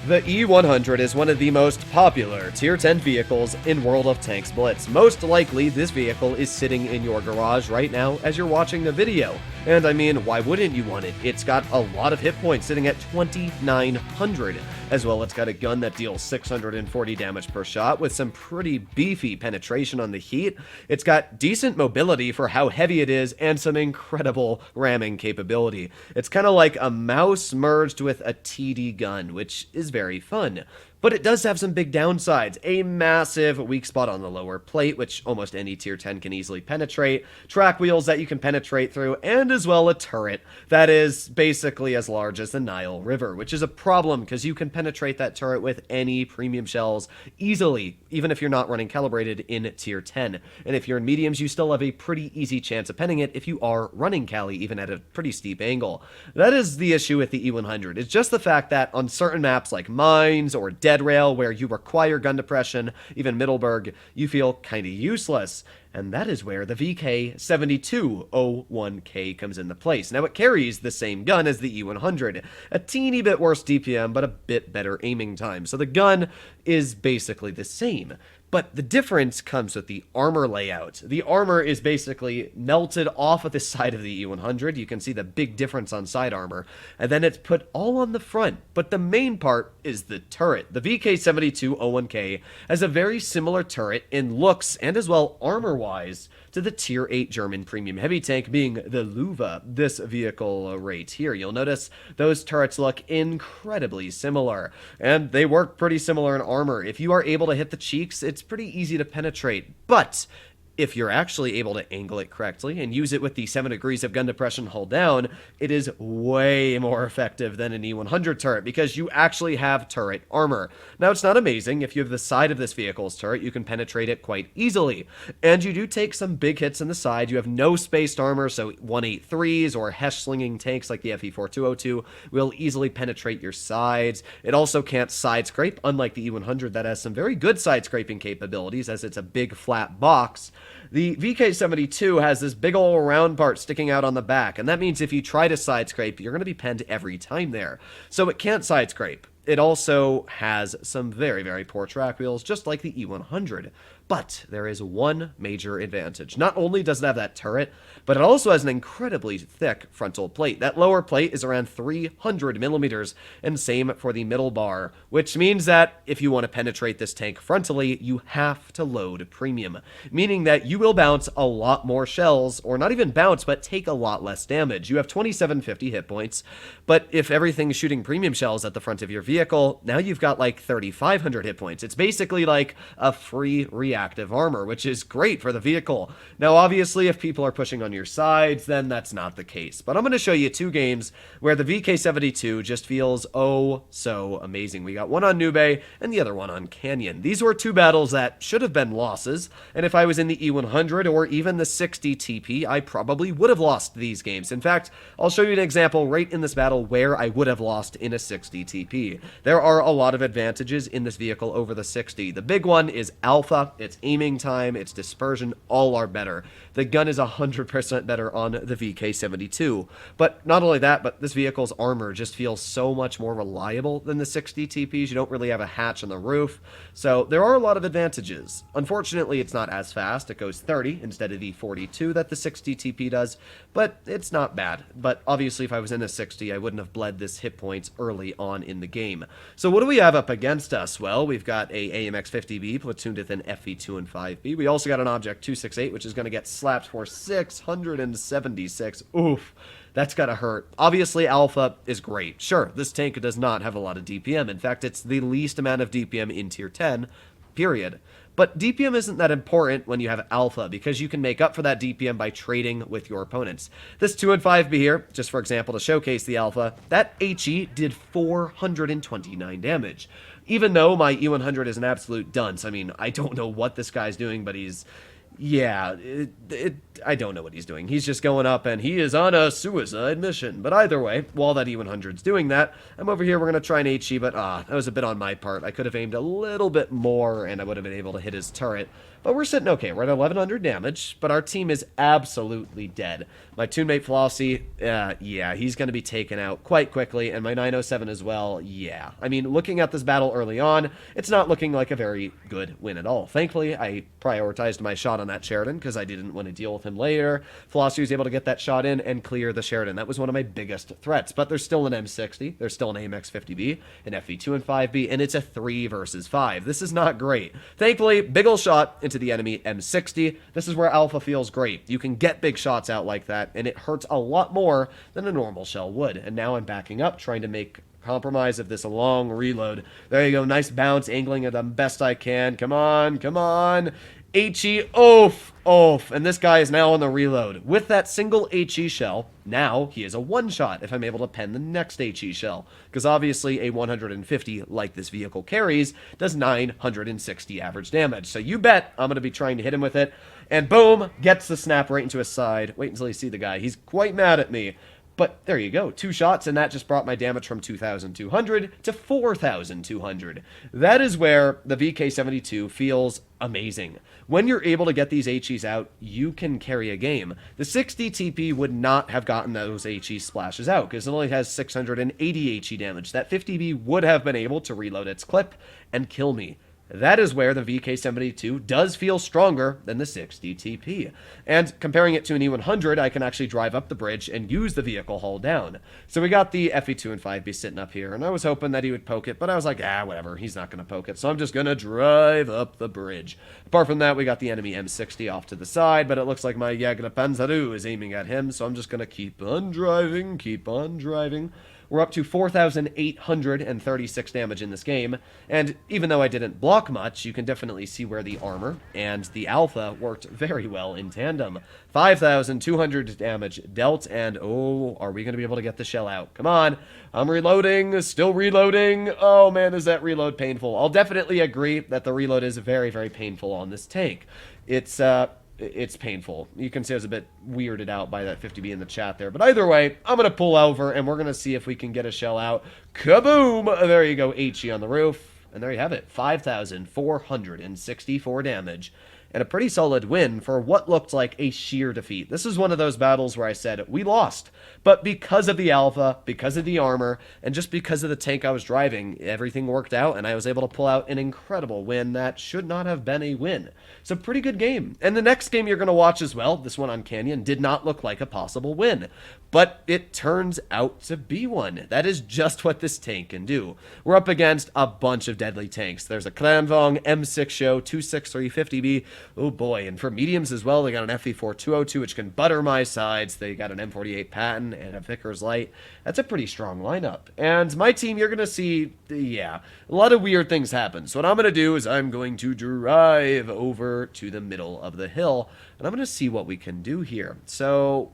The E100 is one of the most popular Tier 10 vehicles in World of Tanks Blitz. Most likely, this vehicle is sitting in your garage right now as you're watching the video. And I mean, why wouldn't you want it? It's got a lot of hit points, sitting at 2,900. As well, it's got a gun that deals 640 damage per shot with some pretty beefy penetration on the heat. It's got decent mobility for how heavy it is and some incredible ramming capability. It's kind of like a mouse merged with a TD gun, which is very fun. But it does have some big downsides. A massive weak spot on the lower plate, which almost any tier 10 can easily penetrate, track wheels that you can penetrate through, and as well a turret that is basically as large as the Nile River, which is a problem because you can penetrate that turret with any premium shells easily, even if you're not running calibrated in tier 10. And if you're in mediums, you still have a pretty easy chance of penning it if you are running Cali, even at a pretty steep angle. That is the issue with the E100. It's just the fact that on certain maps like Mines or Dead Rail, where you require gun depression, even Middleburg, you feel kinda useless. And that is where the VK7201K comes into place. Now, it carries the same gun as the E100, a teeny bit worse DPM, but a bit better aiming time. So the gun is basically the same. But the difference comes with the armor layout. The armor is basically melted off of the side of the E100. You can see the big difference on side armor. And then it's put all on the front. But the main part is the turret. The VK7201K has a very similar turret in looks and as well armor-wise to the Tier 8 German premium heavy tank, being the Löwe, this vehicle right here. You'll notice those turrets look incredibly similar, and they work pretty similar in armor. If you are able to hit the cheeks, it's pretty easy to penetrate, but if you're actually able to angle it correctly and use it with the 7 degrees of gun depression hold down, it is way more effective than an E100 turret because you actually have turret armor. Now, it's not amazing. If you have the side of this vehicle's turret, you can penetrate it quite easily. And you do take some big hits in the side. You have no spaced armor, so 183s or Hesh-slinging tanks like the FE4202 will easily penetrate your sides. It also can't side scrape, unlike the E100 that has some very good side scraping capabilities as it's a big flat box. The VK72 has this big ol' round part sticking out on the back, and that means if you try to side scrape, you're going to be penned every time there. So it can't side scrape. It also has some very, very poor track wheels, just like the E100. But there is one major advantage. Not only does it have that turret, but it also has an incredibly thick frontal plate. That lower plate is around 300 millimeters, and same for the middle bar, which means that if you want to penetrate this tank frontally, you have to load premium, meaning that you will bounce a lot more shells, or not even bounce, but take a lot less damage. You have 2750 hit points, but if everything's shooting premium shells at the front of your vehicle, now you've got like 3500 hit points. It's basically like a free reactive armor, which is great for the vehicle. Now, obviously, if people are pushing on your sides, then that's not the case. But I'm going to show you two games where the VK72 just feels oh so amazing. We got one on Nube and the other one on Canyon. These were two battles that should have been losses, and if I was in the E100 or even the 60 TP, I probably would have lost these games. In fact, I'll show you an example right in this battle where I would have lost in a 60 TP. There are a lot of advantages in this vehicle over the 60. The big one is alpha. Its aiming time, its dispersion, all are better. The gun is 100% better on the VK72. But not only that, but this vehicle's armor just feels so much more reliable than the 60 TPs. You don't really have a hatch on the roof. So there are a lot of advantages. Unfortunately, it's not as fast. It goes 30 instead of the 42 that the 60 TP does, but it's not bad. But obviously, if I was in a 60, I wouldn't have bled this hit points early on in the game. So what do we have up against us? Well, we've got a AMX-50B platooned with an FE2 and 5B. We also got an Object 268, which is going to get slapped for 676. Oof. That's gotta hurt. Obviously, Alpha is great. Sure, this tank does not have a lot of DPM. In fact, it's the least amount of DPM in Tier 10, period. But DPM isn't that important when you have Alpha, because you can make up for that DPM by trading with your opponents. This 2 and 5B here, just for example to showcase the Alpha, that HE did 429 damage. Even though my E100 is an absolute dunce. I mean, I don't know what this guy's doing, but he's Yeah, I don't know what he's doing. He's just going up, and he is on a suicide mission. But either way, while that E100's doing that, I'm over here. We're going to try an HE, but that was a bit on my part. I could have aimed a little bit more, and I would have been able to hit his turret. But we're sitting okay. We're at 1100 damage, but our team is absolutely dead. My teammate Flossie, yeah, he's going to be taken out quite quickly, and my 907 as well, yeah. I mean, looking at this battle early on, it's not looking like a very good win at all. Thankfully, I prioritized my shot on that Sheridan because I didn't want to deal with him later. Flossie was able to get that shot in and clear the Sheridan. That was one of my biggest threats, but there's still an M60, there's still an AMX-50B, an FV2 and 5B, and it's a 3 versus 5. This is not great. Thankfully, big ol' shot into the enemy M60. This is where Alpha feels great. You can get big shots out like that, and it hurts a lot more than a normal shell would. And now I'm backing up, trying to make compromise of this long reload. There you go, nice bounce, angling it the best I can. Come on, come on. HE, oof, oof. And this guy is now on the reload. With that single HE shell, now he is a one-shot if I'm able to pen the next HE shell. Because obviously a 150, like this vehicle carries, does 960 average damage. So you bet I'm going to be trying to hit him with it. And boom, gets the snap right into his side. Wait until you see the guy. He's quite mad at me. But there you go, 2 shots, and that just brought my damage from 2,200 to 4,200. That is where the VK72 feels amazing. When you're able to get these HEs out, you can carry a game. The 60 TP would not have gotten those HE splashes out, because it only has 680 HE damage. That 50B would have been able to reload its clip and kill me. That is where the VK72 does feel stronger than the 60 TP. And comparing it to an E100, I can actually drive up the bridge and use the vehicle hull down. So we got the FE2 and 5B sitting up here, and I was hoping that he would poke it, but I was like, whatever, he's not going to poke it, so I'm just going to drive up the bridge. Apart from that, we got the enemy M60 off to the side, but it looks like my Jagna Panzeru is aiming at him, so I'm just going to keep on driving, keep on driving. We're up to 4,836 damage in this game, and even though I didn't block much, you can definitely see where the armor and the alpha worked very well in tandem. 5,200 damage dealt, and are we going to be able to get the shell out? Come on, I'm reloading, still reloading. Oh man, is that reload painful. I'll definitely agree that the reload is very, very painful on this tank. It's painful. You can see I was a bit weirded out by that 50B in the chat there. But either way, I'm going to pull over, and we're going to see if we can get a shell out. Kaboom! There you go, HE on the roof. And there you have it, 5,464 damage. And a pretty solid win for what looked like a sheer defeat. This is one of those battles where I said, we lost. But because of the alpha, because of the armor, and just because of the tank I was driving, everything worked out, and I was able to pull out an incredible win that should not have been a win. It's a pretty good game. And the next game you're going to watch as well, this one on Canyon, did not look like a possible win. But it turns out to be one. That is just what this tank can do. We're up against a bunch of deadly tanks. There's a Klanvong, M6 Show, 263 50B. Oh boy, and for mediums as well, they got an FE4 202, which can butter my sides. They got an M48 Patton and a Vickers Light. That's a pretty strong lineup. And my team, you're going to see, a lot of weird things happen. So what I'm going to do is I'm going to drive over to the middle of the hill, and I'm going to see what we can do here. So,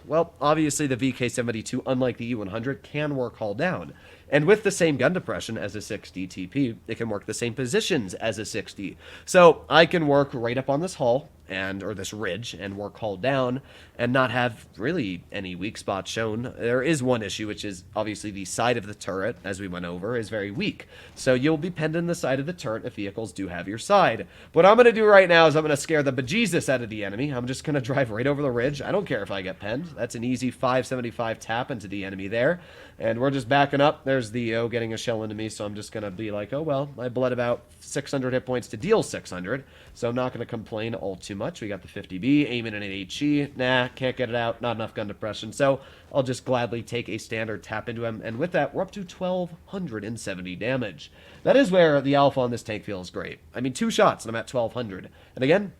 well, obviously the VK72, unlike the E100, can work hull down. And with the same gun depression as a 60 TP, it can work the same positions as a 60. So I can work right up on this hull, or this ridge, and work hull down, and not have really any weak spots shown. There is one issue, which is obviously the side of the turret, as we went over, is very weak. So you'll be penned in the side of the turret if vehicles do have your side. What I'm going to do right now is I'm going to scare the bejesus out of the enemy. I'm just going to drive right over the ridge. I don't care if I get penned. That's an easy 575 tap into the enemy there. And we're just backing up. There's the EO getting a shell into me, so I'm just going to be like, oh well, I bled about 600 hit points to deal 600, so I'm not going to complain all too much. We got the 50B, aiming at an HE. Nah, can't get it out, not enough gun depression, so I'll just gladly take a standard tap into him, and with that, we're up to 1,270 damage. That is where the alpha on this tank feels great. I mean, 2 shots, and I'm at 1,200. And again,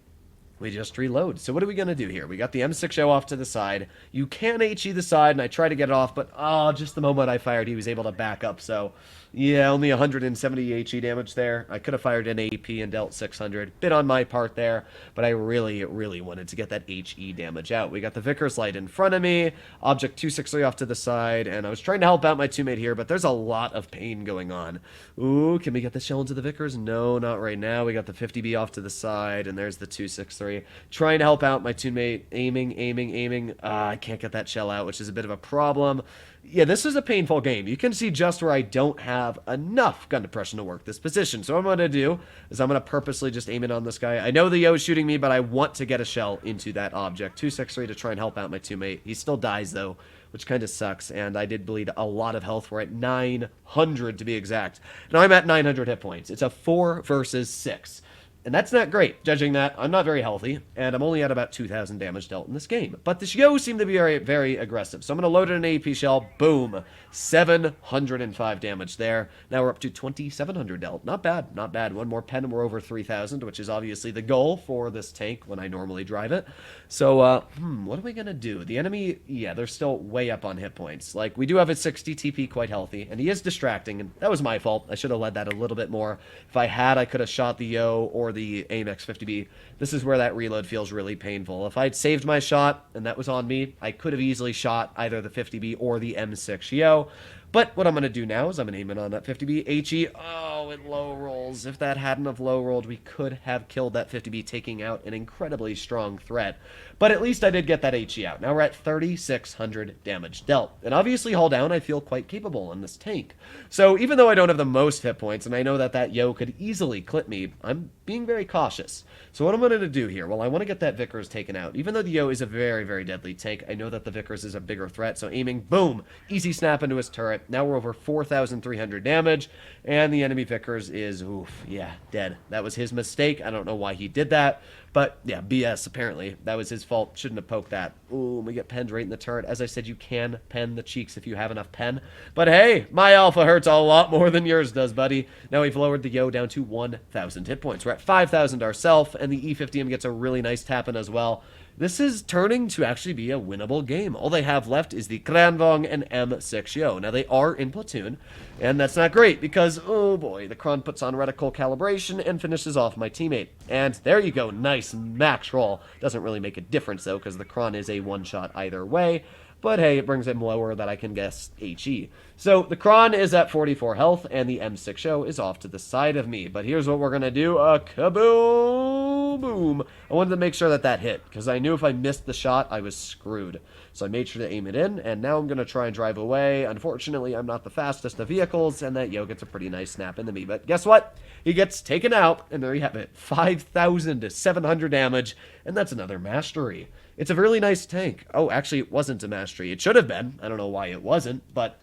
we just reload. So what are we going to do here? We got the M6 show off to the side. You can HE the side, and I try to get it off, but just the moment I fired, he was able to back up. So, yeah, only 170 HE damage there. I could have fired an AP and dealt 600. Bit on my part there, but I really, really wanted to get that HE damage out. We got the Vickers Light in front of me, Object 263 off to the side, and I was trying to help out my teammate here, but there's a lot of pain going on. Ooh, can we get the shell into the Vickers? No, not right now. We got the 50B off to the side, and there's the 263. 6-3. Trying to help out my teammate. Aiming. I can't get that shell out, which is a bit of a problem. Yeah, this is a painful game. You can see just where I don't have enough gun depression to work this position. So what I'm going to do is I'm going to purposely just aim it on this guy. I know the Yo is shooting me, but I want to get a shell into that object. 2-6-3 to try and help out my teammate. He still dies, though, which kind of sucks. And I did bleed a lot of health. We're at 900 to be exact. Now I'm at 900 hit points. It's a 4 versus 6. And that's not great, judging that I'm not very healthy, and I'm only at about 2,000 damage dealt in this game. But the Yo seem to be very, very aggressive. So I'm going to load in an AP shell. Boom. 705 damage there. Now we're up to 2,700 dealt. Not bad, not bad. One more pen and we're over 3,000, which is obviously the goal for this tank when I normally drive it. So, what are we going to do? The enemy, yeah, they're still way up on hit points. Like, we do have a 60 TP quite healthy, and he is distracting, and that was my fault. I should have led that a little bit more. If I had, I could have shot the Yo or the AIM X50B. This is where that reload feels really painful. If I'd saved my shot, and that was on me, I could have easily shot either the 50B or the M6 Yo. But what I'm going to do now is I'm going to aim it on that 50B HE. Oh, it low rolls. If that hadn't have low rolled, we could have killed that 50B, taking out an incredibly strong threat. But at least I did get that HE out. Now we're at 3,600 damage dealt. And obviously, hull down, I feel quite capable in this tank. So even though I don't have the most hit points, and I know that that Yo could easily clip me, I'm being very cautious. So what I'm going to do here, well, I want to get that Vickers taken out. Even though the Yo is a very, very deadly tank, I know that the Vickers is a bigger threat. So aiming, boom, easy snap into his turret. Now we're over 4,300 damage, and the enemy Vickers is, oof, yeah, dead. That was his mistake. I don't know why he did that, but yeah, BS, apparently. That was his fault. Shouldn't have poked that. Ooh, we get penned right in the turret. As I said, you can pen the cheeks if you have enough pen, but hey, my alpha hurts a lot more than yours does, buddy. Now we've lowered the Yo down to 1,000 hit points. We're at 5,000 ourselves, and the E50M gets a really nice tap in as well. This is turning to actually be a winnable game. All they have left is the Kranvong and M6 Yo. Now, they are in platoon, and that's not great because, oh boy, the Kron puts on reticle calibration and finishes off my teammate. And there you go, nice max roll. Doesn't really make a difference, though, because the Kron is a one-shot either way. But hey, it brings him lower that I can guess HE. So the Kron is at 44 health, and the M6 Yo is off to the side of me. But here's what we're going to do. A kaboom! Boom! I wanted to make sure that that hit, because I knew if I missed the shot, I was screwed. So I made sure to aim it in, and now I'm going to try and drive away. Unfortunately, I'm not the fastest of vehicles, and that Yo gets a pretty nice snap into me. But guess what? He gets taken out, and there you have it. 5,700 damage, and that's another mastery. It's a really nice tank. Oh, actually, it wasn't a mastery. It should have been. I don't know why it wasn't, but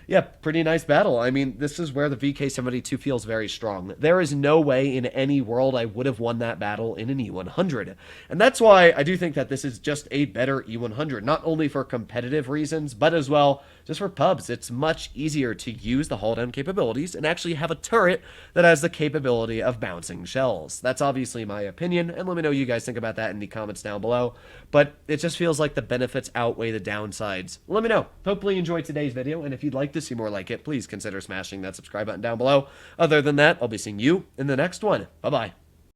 yeah, pretty nice battle. I mean, this is where the VK-72 feels very strong. There is no way in any world I would have won that battle in an E100. And that's why I do think that this is just a better E100, not only for competitive reasons, but as well just for pubs. It's much easier to use the hull down capabilities and actually have a turret that has the capability of bouncing shells. That's obviously my opinion, and let me know what you guys think about that in the comments down below. But it just feels like the benefits outweigh the downsides. Let me know. Hopefully you enjoyed today's video, and if you'd like to see more like it, please consider smashing that subscribe button down below. Other than that, I'll be seeing you in the next one. Bye-bye.